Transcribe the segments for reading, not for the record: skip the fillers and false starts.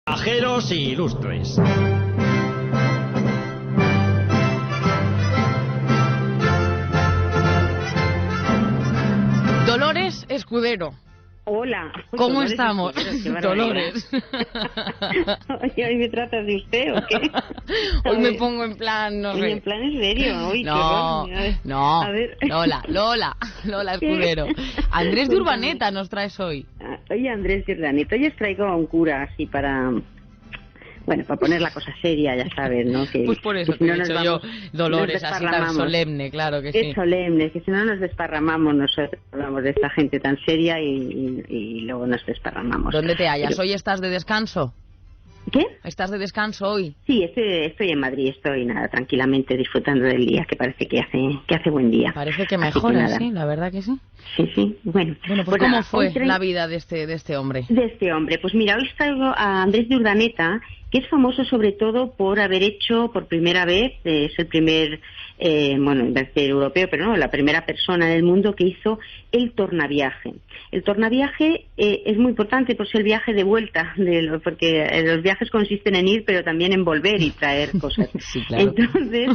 Pasajeros ilustres. Dolores Escudero. Hola. ¿Cómo Dolores estamos? Escudero, Dolores. Oye, ¿hoy me tratas de usted o qué? Hoy me pongo en plan, no Oye, sé. en plan en serio. Uy, qué No, horror. A ver, no. a ver. Lola Escudero. Andrés de Urbaneta nos traes hoy. Oye, Andrés de Urbaneta, hoy os traigo a un cura así para... Bueno, para poner la cosa seria, ya sabes, ¿no? Que, Pues por eso que te si he no dicho nos yo, vamos, Dolores, nos así tan desparramamos. solemne, claro que Es sí. solemne, que si no nos desparramamos nosotros, hablamos de esta gente tan seria y luego nos desparramamos. ¿Dónde te hallas? Pero- ¿Hoy estás de descanso? ¿Qué? ¿Estás de descanso hoy? Sí, estoy en Madrid, estoy nada, tranquilamente disfrutando del día, que parece que hace buen día. Parece que Así mejora, nada. sí, la verdad que sí. Sí, bueno. Bueno, pues nada, ¿cómo fue hoy traigo- la vida de este hombre? de este hombre? Pues mira, hoy traigo a Andrés de Urdaneta, que es famoso sobre todo por haber hecho por primera vez, es el primer, iba a decir europeo, pero no, la primera persona en el mundo que hizo el tornaviaje. El tornaviaje es muy importante, pues el viaje de vuelta, porque los viajes consisten en ir, pero también en volver y traer cosas. Sí, claro. Entonces,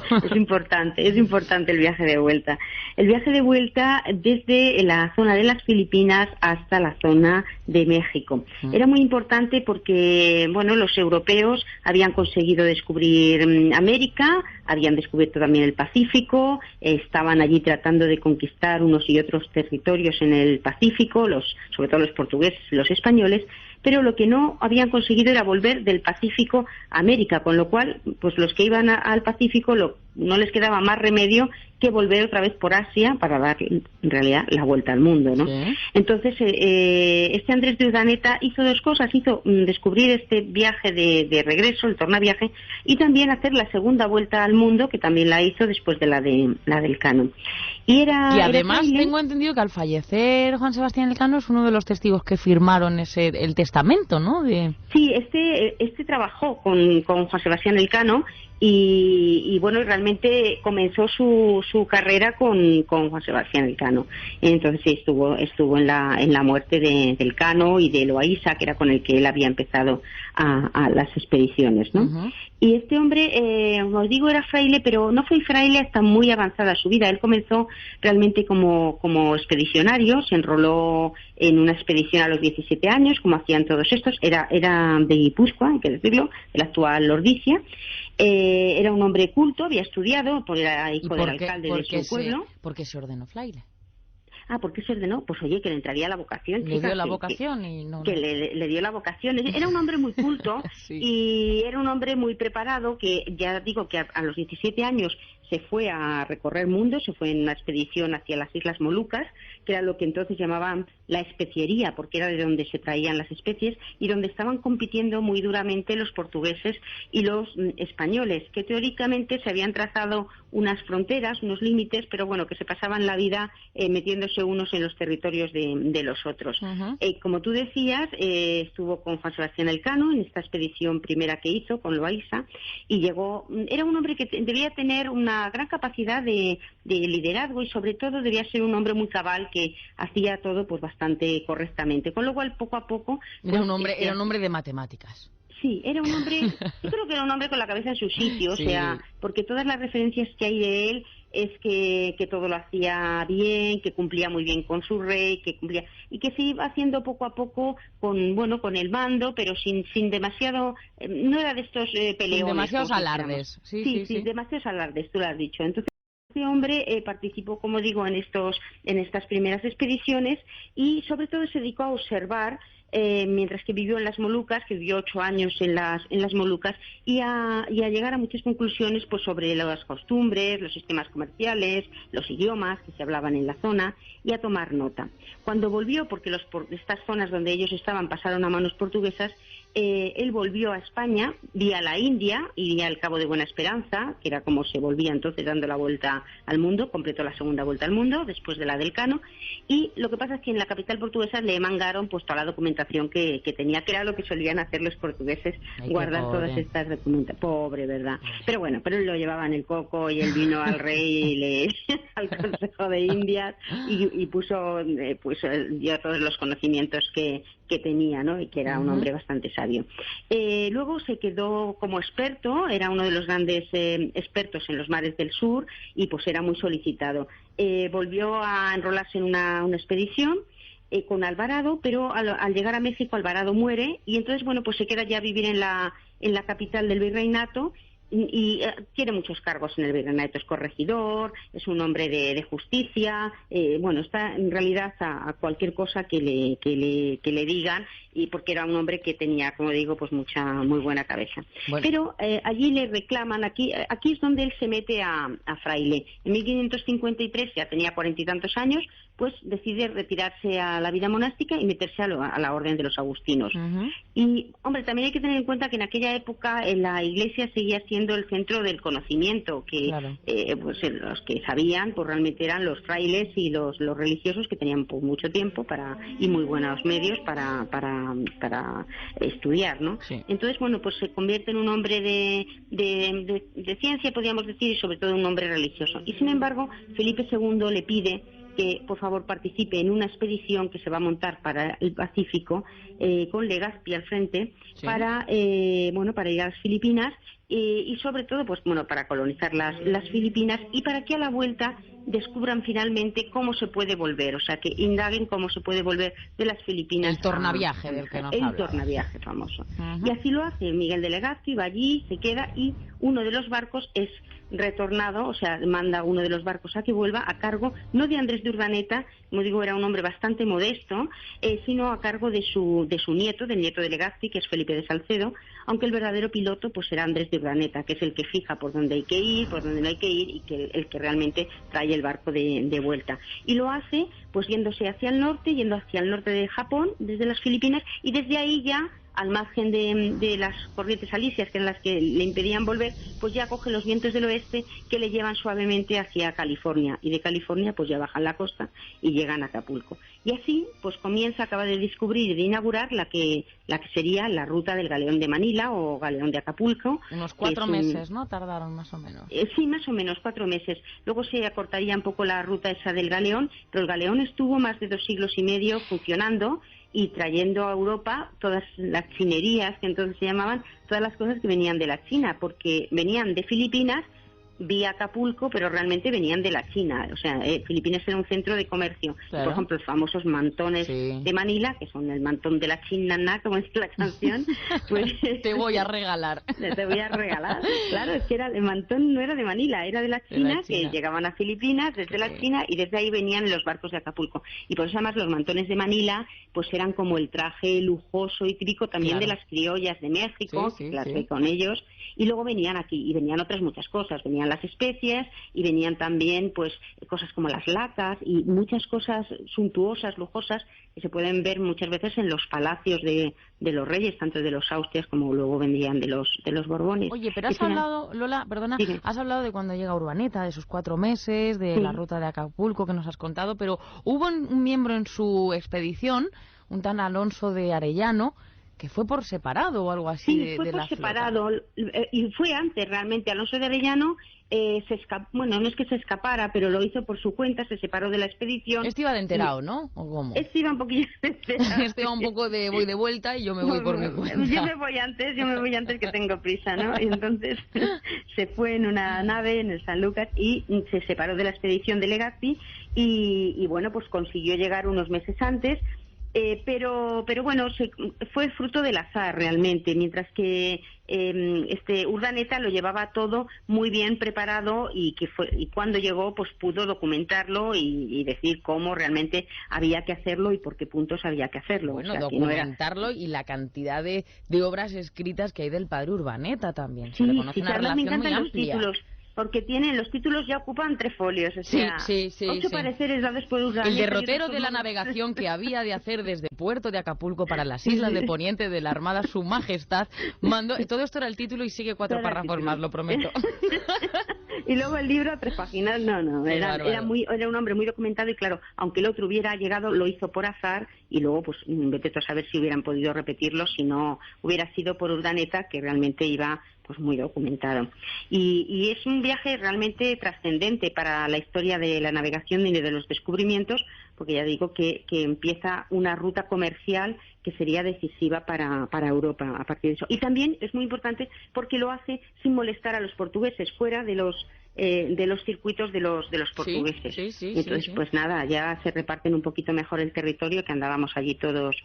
es importante el viaje de vuelta. El viaje de vuelta desde la zona de las Filipinas hasta la zona de México. Era muy importante porque, bueno, los europeos habían conseguido descubrir América, habían descubierto también el Pacífico, estaban allí tratando de conquistar unos y otros territorios en el Pacífico, sobre todo los portugueses y los españoles, pero lo que no habían conseguido era volver del Pacífico a América, con lo cual, pues los que iban al Pacífico no les quedaba más remedio que volver otra vez por Asia para dar, en realidad, la vuelta al mundo, ¿no? Sí. Entonces, este Andrés de Urdaneta hizo dos cosas, hizo descubrir este viaje de regreso, el tornaviaje, y también hacer la segunda vuelta al mundo, que también la hizo después de la del Cano. Y además fraile. tengo entendido que al fallecer Juan Sebastián Elcano es uno de los testigos que firmaron el testamento, ¿no? Sí, este trabajó con Juan Sebastián Elcano y bueno, realmente comenzó su carrera con Juan Sebastián Elcano. Entonces sí, estuvo en la muerte del Cano y de Loaiza, que era con el que él había empezado a las expediciones, ¿no? Uh-huh. Y este hombre, os digo, era fraile, pero no fue fraile hasta muy avanzada su vida. Él comenzó realmente como expedicionario, se enroló en una expedición a los 17 años, como hacían todos estos. Era de Guipúzcoa, hay que decirlo, de la actual Ordicia. Era un hombre culto, había estudiado, era hijo del alcalde de su pueblo. ¿Por qué se ordenó fraile? ¿Por qué se ordenó? Pues oye, que le entraría la vocación. Le dio la vocación y no... Que le dio la vocación. Era un hombre muy culto Sí. y era un hombre muy preparado que, ya digo, que a los 17 años se fue a recorrer mundo, se fue en una expedición hacia las Islas Molucas, que era lo que entonces llamaban la especiería, porque era de donde se traían las especies y donde estaban compitiendo muy duramente los portugueses y los españoles, que teóricamente se habían trazado unas fronteras, unos límites, pero bueno, que se pasaban la vida metiéndose unos en los territorios de los otros. Uh-huh. Como tú decías, estuvo con Juan Sebastián Elcano en esta expedición primera que hizo con Loaiza y llegó. Era un hombre que debía tener una gran capacidad de liderazgo y sobre todo debía ser un hombre muy cabal que hacía todo pues bastante correctamente, con lo cual poco a poco Era un hombre de matemáticas. Sí, era un hombre, yo creo que era un hombre con la cabeza en su sitio, Sí. O sea, porque todas las referencias que hay de él es que todo lo hacía bien, que cumplía muy bien con su rey, y que se iba haciendo poco a poco con el mando, pero sin demasiado, no era de estos peleones. Sin demasiados como alardes. Sí, demasiados alardes, tú lo has dicho. Entonces, este hombre participó, como digo, en estas primeras expediciones y sobre todo se dedicó a observar mientras que vivió en las Molucas, que vivió 8 años en las Molucas, y a llegar a muchas conclusiones pues sobre las costumbres, los sistemas comerciales, los idiomas que se hablaban en la zona, y a tomar nota. Cuando volvió, porque estas zonas donde ellos estaban pasaron a manos portuguesas, él volvió a España vía la India y vía el Cabo de Buena Esperanza, que era como se volvía entonces dando la vuelta al mundo, completó la segunda vuelta al mundo después de la del Cano, y lo que pasa es que en la capital portuguesa le mangaron pues toda la documentación que tenía, que era lo que solían hacer los portugueses, guardar todas estas documentaciones. Pobre, ¿verdad? Pero él lo llevaban el coco y el vino al rey al Consejo de Indias y puso dio todos los conocimientos que tenía, ¿no? Y que era un hombre bastante sabio. sabio. Luego se quedó como experto, era uno de los grandes expertos en los mares del sur y pues era muy solicitado. Volvió a enrolarse en una expedición con Alvarado, pero al llegar a México Alvarado muere y entonces, bueno, pues se queda ya a vivir en la capital del virreinato y tiene muchos cargos en el virreinato, es corregidor, es un hombre de justicia, bueno, está en realidad a cualquier cosa que le digan, y porque era un hombre que tenía, como digo, pues muy buena cabeza. Bueno. Pero allí le reclaman, aquí es donde él se mete a fraile. En 1553, ya tenía 40 y tantos años, pues decide retirarse a la vida monástica y meterse a la orden de los agustinos. Y, hombre, también hay que tener en cuenta que en aquella época la Iglesia seguía siendo el centro del conocimiento, que claro. Pues los que sabían pues realmente eran los frailes y los religiosos, que tenían pues, mucho tiempo y muy buenos medios para estudiar, ¿no? Sí. Entonces, bueno, pues se convierte en un hombre de ciencia, podríamos decir, y sobre todo un hombre religioso. Y sin embargo, Felipe II le pide que por favor participe en una expedición que se va a montar para el Pacífico con Legazpi al frente, sí. para ir a las Filipinas y sobre todo pues bueno para colonizar las Filipinas y para que a la vuelta descubran finalmente cómo se puede volver, o sea que indaguen cómo se puede volver de las Filipinas. El tornaviaje del que nos habla. El tornaviaje famoso. Y así lo hace Miguel de Legazpi, va allí, se queda y uno de los barcos es retornado, o sea, manda uno de los barcos a que vuelva a cargo, no de Andrés de Urdaneta, como digo, era un hombre bastante modesto, sino a cargo de su nieto, del nieto de Legazpi, que es Felipe de Salcedo, aunque el verdadero piloto pues será Andrés de Urdaneta, que es el que fija por dónde hay que ir, por dónde no hay que ir, y el que realmente trae el barco de vuelta. Y lo hace pues yendo hacia el norte de Japón, desde las Filipinas, y desde ahí ya al margen de las corrientes alisias, que eran las que le impedían volver, pues ya coge los vientos del oeste que le llevan suavemente hacia California, y de California pues ya bajan la costa y llegan a Acapulco. Y así pues acaba de descubrir y de inaugurar la que sería la ruta del Galeón de Manila o Galeón de Acapulco. Unos 4 meses, ¿no? Tardaron más o menos. Sí, más o menos 4 meses. Luego se acortaría un poco la ruta esa del Galeón, pero el Galeón estuvo más de 2 siglos y medio funcionando y trayendo a Europa todas las chinerías, que entonces se llamaban, todas las cosas que venían de la China, porque venían de Filipinas vía Acapulco, pero realmente venían de la China. O sea, Filipinas era un centro de comercio. Claro. Por ejemplo, los famosos mantones de Manila, que son el mantón de la China, como dice la canción. Pues, te voy a regalar. Te voy a regalar. Claro, es que el mantón no era de Manila, era de la China, que llegaban a Filipinas desde la China y desde ahí venían los barcos de Acapulco. Y por eso además los mantones de Manila pues eran como el traje lujoso y típico también de las criollas de México, que con ellos. Y luego venían aquí, y venían otras muchas cosas, venían las especies, y venían también pues cosas como las lacas, y muchas cosas suntuosas, lujosas, que se pueden ver muchas veces en los palacios de los reyes, tanto de los Austrias como luego vendían de los Borbones. Oye, pero has hablado, Lola, perdona, has hablado de cuando llega Urdaneta, de esos 4 meses, de la ruta de Acapulco que nos has contado, pero hubo un miembro en su expedición, un tal Alonso de Arellano, que fue por separado o algo así. Sí, fue por separado, y fue antes realmente. Alonso de Arellano no es que se escapara, pero lo hizo por su cuenta, se separó de la expedición. Este iba de enterado, ¿no? ¿O cómo? Este iba un poquillo de enterado. Este iba un poco de voy de vuelta y yo me voy por mi cuenta. Yo me voy antes que tengo prisa, ¿no? Y entonces se fue en una nave en el San Lucas y se separó de la expedición de Legazpi y bueno, pues consiguió llegar unos meses antes. Pero bueno, fue fruto del azar realmente, mientras que Urdaneta lo llevaba todo muy bien preparado y cuando llegó pues pudo documentarlo y decir cómo realmente había que hacerlo y por qué puntos había que hacerlo. Bueno, o sea, documentarlo y la cantidad de obras escritas que hay del padre Urdaneta también. Se le conoce una relación muy amplia. Porque los títulos ya ocupan 3 folios, o sea, 8 pareceres dados por Urdaneta. El derrotero de la navegación que había de hacer desde Puerto de Acapulco para las islas de Poniente de la Armada Su Majestad mandó. Todo esto era el título y sigue 4 párrafos más, lo prometo. Y luego el libro 3 páginas, era un hombre muy documentado y claro, aunque el otro hubiera llegado, lo hizo por azar y luego pues vete a saber si hubieran podido repetirlo, si no hubiera sido por Urdaneta, que realmente iba pues muy documentado. Y es un viaje realmente trascendente para la historia de la navegación y de los descubrimientos, porque ya digo que empieza una ruta comercial que sería decisiva para Europa a partir de eso. Y también es muy importante porque lo hace sin molestar a los portugueses, fuera de los circuitos de los portugueses. Entonces, pues nada, ya se reparten un poquito mejor el territorio, que andábamos allí todos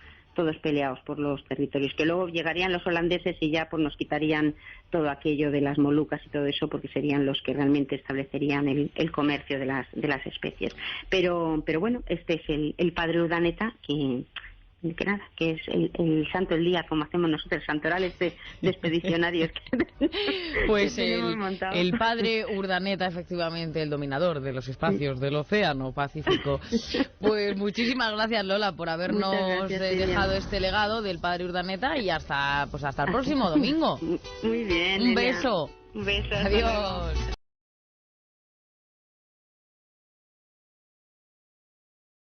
peleados por los territorios, que luego llegarían los holandeses y ya pues nos quitarían todo aquello de las Molucas y todo eso, porque serían los que realmente establecerían el comercio de las especies. Pero bueno, este es el padre Urdaneta, que es el santo del día, como hacemos nosotros, el santoral de expedicionarios. Pues el padre Urdaneta, efectivamente, el dominador de los espacios del Océano Pacífico. Pues muchísimas gracias, Lola, por habernos dejado este legado del padre Urdaneta, y hasta el próximo domingo. Muy bien. Un beso. Un beso. Adiós.